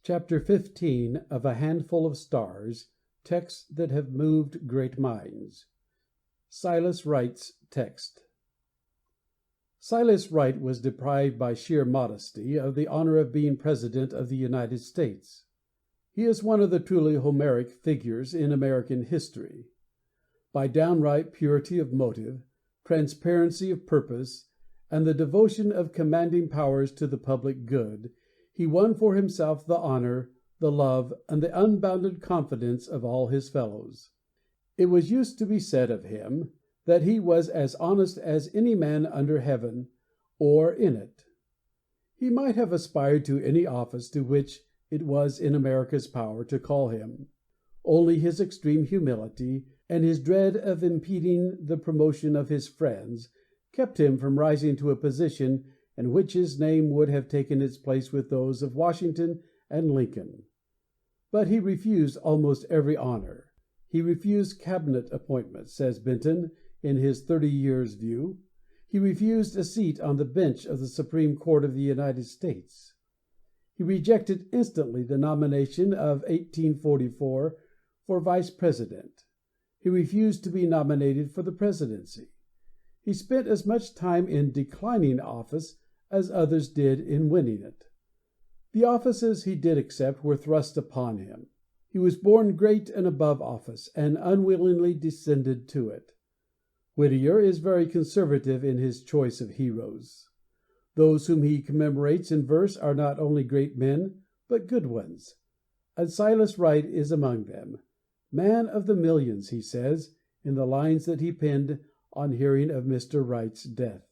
Chapter 15 of A Handful of Stars, Texts that have moved great minds. Silas Wright's text. Silas Wright was deprived by sheer modesty of the honor of being President of the United States. He is one of the truly Homeric figures in American history. By downright purity of motive, transparency of purpose, and the devotion of commanding powers to the public good, he won for himself the honor, the love, and the unbounded confidence of all his fellows. It was used to be said of him that he was as honest as any man under heaven or in it. He might have aspired to any office to which it was in America's power to call him. Only his extreme humility, and his dread of impeding the promotion of his friends, kept him from rising to a position in which his name would have taken its place with those of Washington and Lincoln. But he refused almost every honor. He refused cabinet appointments, says Benton in his 30 Years' View. He refused a seat on the bench of the Supreme Court of the United States. He rejected instantly the nomination of 1844 for vice president. He refused to be nominated for the presidency. He spent as much time in declining office as others did in winning it. The offices he did accept were thrust upon him. He was born great and above office, and unwillingly descended to it. Whittier is very conservative in his choice of heroes. Those whom he commemorates in verse are not only great men, but good ones, and Silas Wright is among them. Man of the millions, he says, in the lines that he penned on hearing of Mr. Wright's death.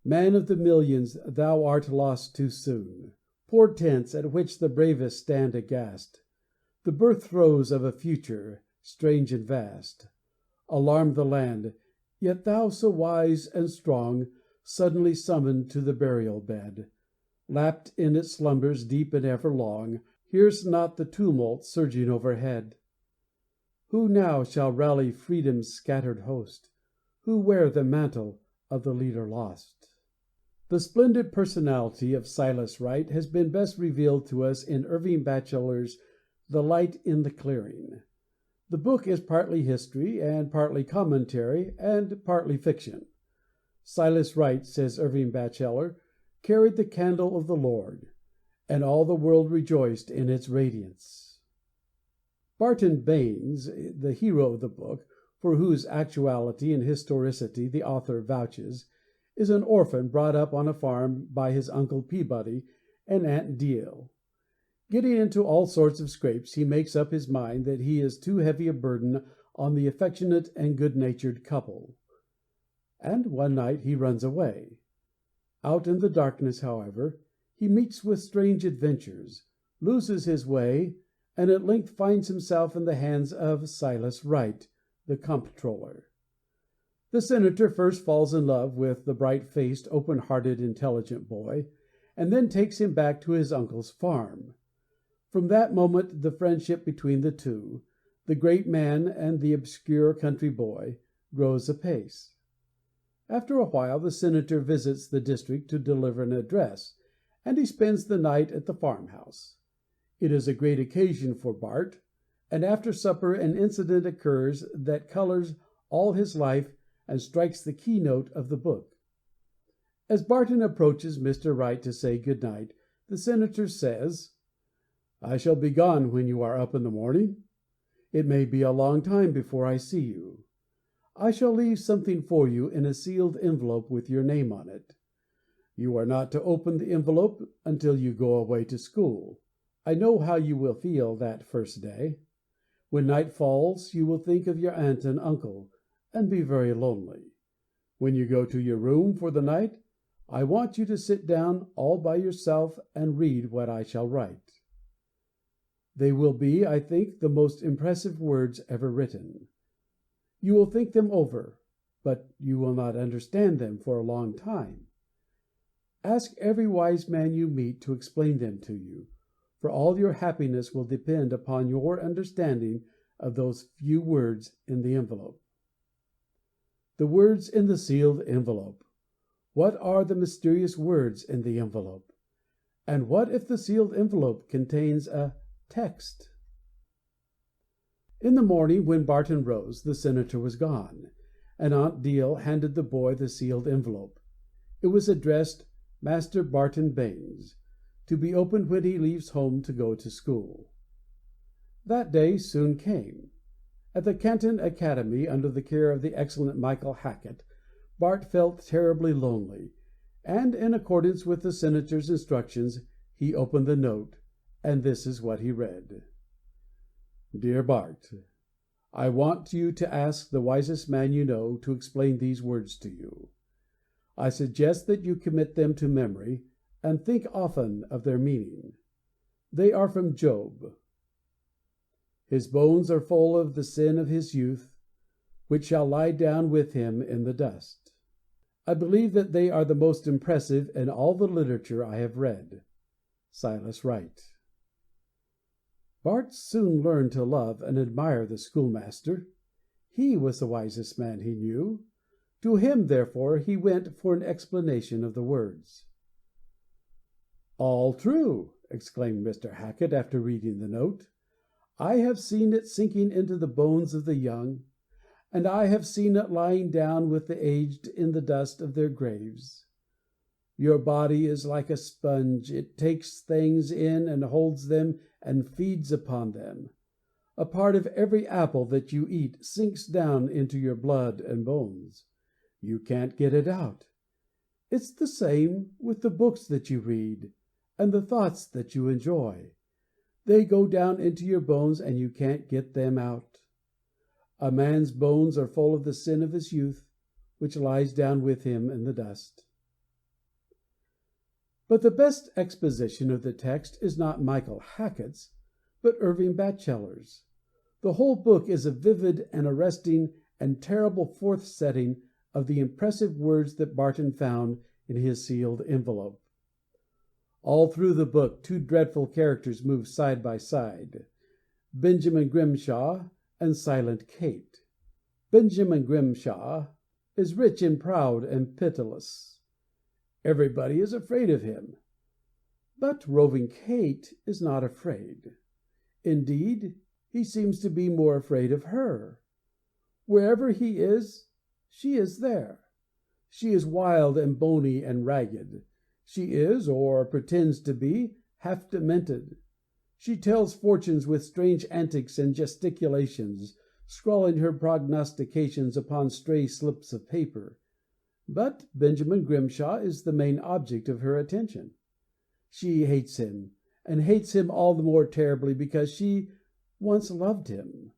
Man of the millions, thou art lost too soon. Poor tents at which the bravest stand aghast, the birth throes of a future, strange and vast, alarm the land, yet thou so wise and strong, suddenly summoned to the burial bed, lapped in its slumbers deep and ever long, hear'st not the tumult surging overhead. Who now shall rally freedom's scattered host? Who wear the mantle of the leader lost? The splendid personality of Silas Wright has been best revealed to us in Irving Bacheller's The Light in the Clearing. The book is partly history, and partly commentary, and partly fiction. Silas Wright, says Irving Bachelor, carried the candle of the Lord, and all the world rejoiced in its radiance. Barton Baynes, the hero of the book, for whose actuality and historicity the author vouches, is an orphan brought up on a farm by his Uncle Peabody and Aunt Deal. Getting into all sorts of scrapes, he makes up his mind that he is too heavy a burden on the affectionate and good-natured couple. And one night he runs away. Out in the darkness, however, he meets with strange adventures, loses his way, and at length finds himself in the hands of Silas Wright, the comptroller. The senator first falls in love with the bright-faced, open-hearted, intelligent boy, and then takes him back to his uncle's farm. From that moment the friendship between the two, the great man and the obscure country boy, grows apace. After a while the senator visits the district to deliver an address, and he spends the night at the farmhouse. It is a great occasion for Bart, and after supper an incident occurs that colors all his life and strikes the keynote of the book. As Barton approaches Mr. Wright to say good night, the senator says, "I shall be gone when you are up in the morning. It may be a long time before I see you. I shall leave something for you in a sealed envelope with your name on it. You are not to open the envelope until you go away to school. I know how you will feel that first day. When night falls you will think of your aunt and uncle, and be very lonely. When you go to your room for the night, I want you to sit down all by yourself and read what I shall write. They will be, I think, the most impressive words ever written. You will think them over, but you will not understand them for a long time. Ask every wise man you meet to explain them to you, for all your happiness will depend upon your understanding of those few words in the envelope." The words in the sealed envelope! What are the mysterious words in the envelope? And what if the sealed envelope contains a text? In the morning, when Barton rose, the senator was gone, and Aunt Deel handed the boy the sealed envelope. It was addressed, Master Barton Baynes, to be opened when he leaves home to go to school. That day soon came. At the Canton Academy, under the care of the excellent Michael Hackett, Bart felt terribly lonely, and, in accordance with the senator's instructions, he opened the note, and this is what he read. Dear Bart, I want you to ask the wisest man you know to explain these words to you. I suggest that you commit them to memory, and think often of their meaning. They are from Job. His bones are full of the sin of his youth, which shall lie down with him in the dust. I believe that they are the most impressive in all the literature I have read. Silas Wright. Bart soon learned to love and admire the schoolmaster. He was the wisest man he knew. To him, therefore, he went for an explanation of the words. All true, exclaimed Mr. Hackett, after reading the note. I have seen it sinking into the bones of the young, and I have seen it lying down with the aged in the dust of their graves. Your body is like a sponge. It takes things in and holds them and feeds upon them. A part of every apple that you eat sinks down into your blood and bones. You can't get it out. It's the same with the books that you read and the thoughts that you enjoy. They go down into your bones and you can't get them out. A man's bones are full of the sin of his youth, which lies down with him in the dust. But the best exposition of the text is not Michael Hackett's, but Irving Bachelor's. The whole book is a vivid and arresting and terrible forth-setting of the impressive words that Barton found in his sealed envelope. All through the book, two dreadful characters move side by side, Benjamin Grimshaw and Silent Kate. Benjamin Grimshaw is rich and proud and pitiless. Everybody is afraid of him. But roving Kate is not afraid. Indeed, he seems to be more afraid of her. Wherever he is, she is there. She is wild and bony and ragged. She is, or pretends to be, half demented. She tells fortunes with strange antics and gesticulations, scrawling her prognostications upon stray slips of paper. But Benjamin Grimshaw is the main object of her attention. She hates him, and hates him all the more terribly because she once loved him.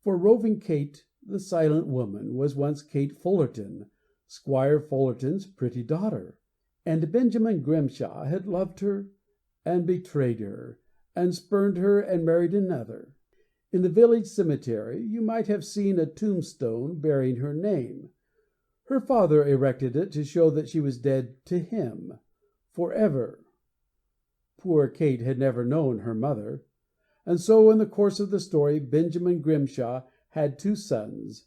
For roving Kate, the silent woman, was once Kate Fullerton, Squire Fullerton's pretty daughter. And Benjamin Grimshaw had loved her, and betrayed her, and spurned her, and married another. In the village cemetery you might have seen a tombstone bearing her name. Her father erected it to show that she was dead to him, forever. Poor Kate had never known her mother. And so, in the course of the story, Benjamin Grimshaw had two sons,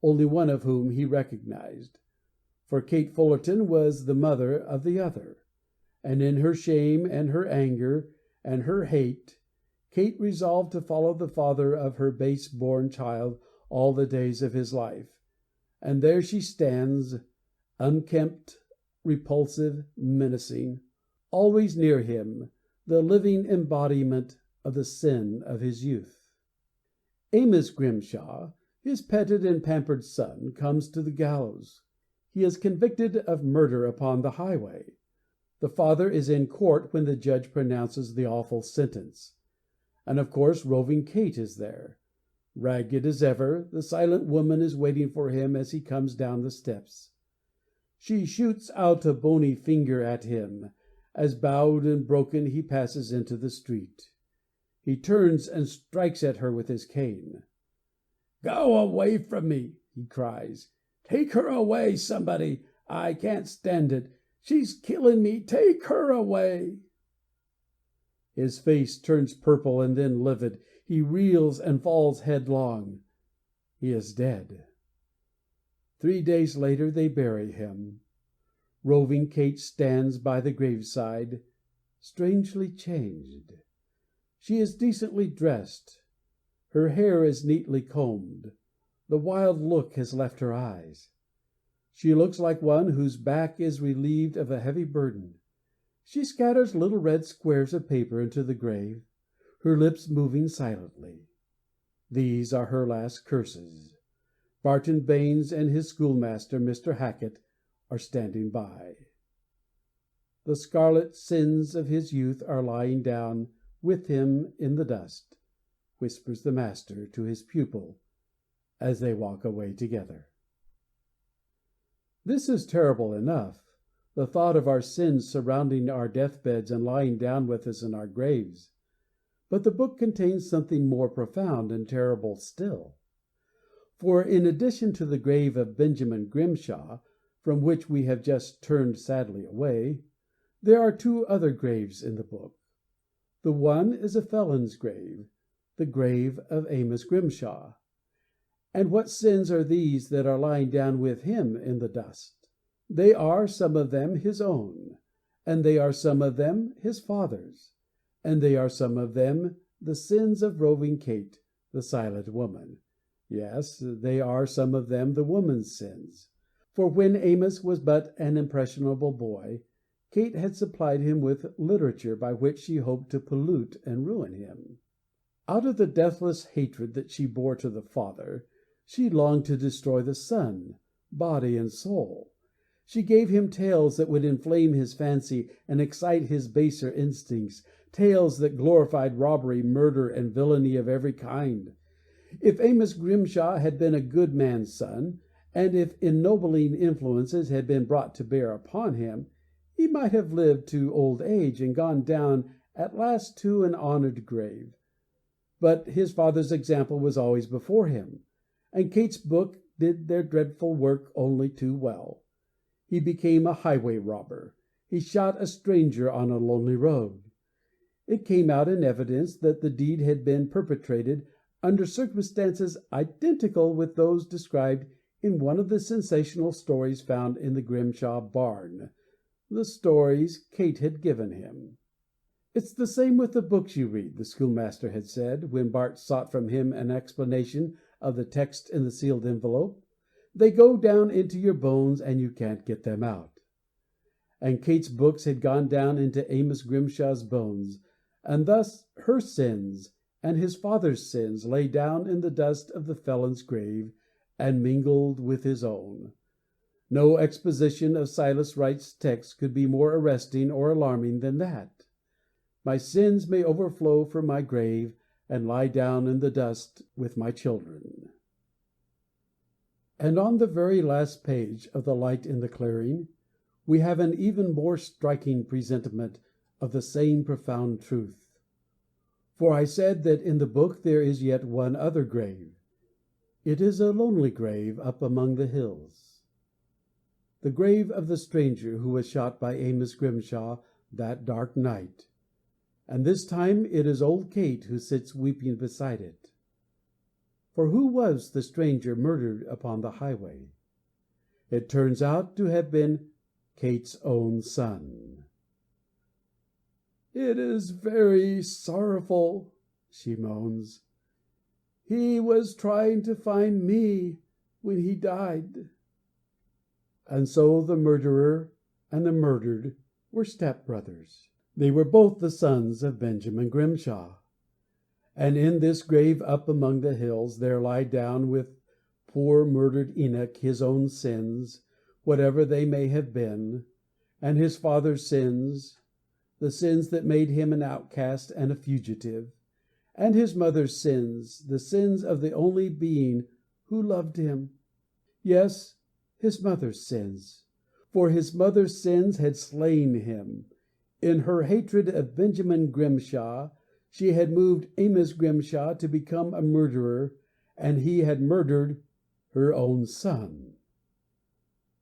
only one of whom he recognized. For Kate Fullerton was the mother of the other, and in her shame and her anger and her hate, Kate resolved to follow the father of her base-born child all the days of his life. And there she stands, unkempt, repulsive, menacing, always near him, the living embodiment of the sin of his youth. Amos Grimshaw, his petted and pampered son, comes to the gallows. He is convicted of murder upon the highway. The father is in court when the judge pronounces the awful sentence. And of course roving Kate is there. Ragged as ever, the silent woman is waiting for him as he comes down the steps. She shoots out a bony finger at him, as bowed and broken he passes into the street. He turns and strikes at her with his cane. "Go away from me," he cries. "Take her away, somebody. I can't stand it. She's killing me. Take her away." His face turns purple and then livid. He reels and falls headlong. He is dead. 3 days later they bury him. Roving Kate stands by the graveside, strangely changed. She is decently dressed. Her hair is neatly combed. The wild look has left her eyes. She looks like one whose back is relieved of a heavy burden. She scatters little red squares of paper into the grave, her lips moving silently. These are her last curses. Barton Baynes and his schoolmaster, Mr. Hackett, are standing by. The scarlet sins of his youth are lying down with him in the dust, whispers the master to his pupil as they walk away together. This is terrible enough, the thought of our sins surrounding our deathbeds and lying down with us in our graves. But the book contains something more profound and terrible still. For in addition to the grave of Benjamin Grimshaw, from which we have just turned sadly away, there are two other graves in the book. The one is a felon's grave, the grave of Amos Grimshaw. And what sins are these that are lying down with him in the dust? They are some of them his own, and they are some of them his father's, and they are some of them the sins of roving Kate, the silent woman. Yes, they are some of them the woman's sins. For when Amos was but an impressionable boy, Kate had supplied him with literature by which she hoped to pollute and ruin him. Out of the deathless hatred that she bore to the father, she longed to destroy the son, body and soul. She gave him tales that would inflame his fancy and excite his baser instincts, tales that glorified robbery, murder, and villainy of every kind. If Amos Grimshaw had been a good man's son, and if ennobling influences had been brought to bear upon him, he might have lived to old age and gone down at last to an honoured grave. But his father's example was always before him, and Kate's book did their dreadful work only too well. He became a highway robber. He shot a stranger on a lonely road. It came out in evidence that the deed had been perpetrated under circumstances identical with those described in one of the sensational stories found in the Grimshaw barn, the stories Kate had given him. "It's the same with the books you read," the schoolmaster had said, when Bart sought from him an explanation of the text in the sealed envelope. "They go down into your bones, and you can't get them out." And Kate's books had gone down into Amos Grimshaw's bones, and thus her sins and his father's sins lay down in the dust of the felon's grave, and mingled with his own. No exposition of Silas Wright's text could be more arresting or alarming than that. My sins may overflow from my grave, and lie down in the dust with my children. And on the very last page of The Light in the Clearing, we have an even more striking presentment of the same profound truth. For I said that in the book there is yet one other grave. It is a lonely grave up among the hills. The grave of the stranger who was shot by Amos Grimshaw that dark night. And this time it is old Kate who sits weeping beside it. For who was the stranger murdered upon the highway? It turns out to have been Kate's own son. "It is very sorrowful," she moans. "He was trying to find me when he died." And so the murderer and the murdered were step-brothers. They were both the sons of Benjamin Grimshaw. And in this grave up among the hills there lie down with poor murdered Enoch his own sins, whatever they may have been, and his father's sins, the sins that made him an outcast and a fugitive, and his mother's sins, the sins of the only being who loved him. Yes, his mother's sins, for his mother's sins had slain him. In her hatred of Benjamin Grimshaw, she had moved Amos Grimshaw to become a murderer, and he had murdered her own son.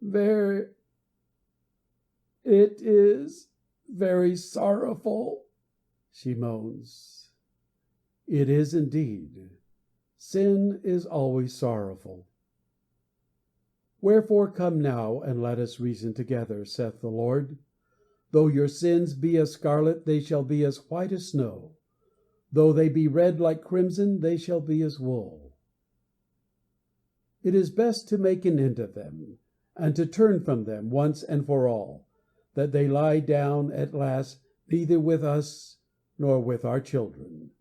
It is very sorrowful," she moans. It is indeed. Sin is always sorrowful. "Wherefore come now, and let us reason together, saith the Lord. Though your sins be as scarlet, they shall be as white as snow. Though they be red like crimson, they shall be as wool. It is best to make an end of them, and to turn from them once and for all, that they lie down at last neither with us nor with our children.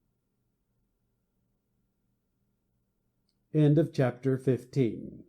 End of chapter 15.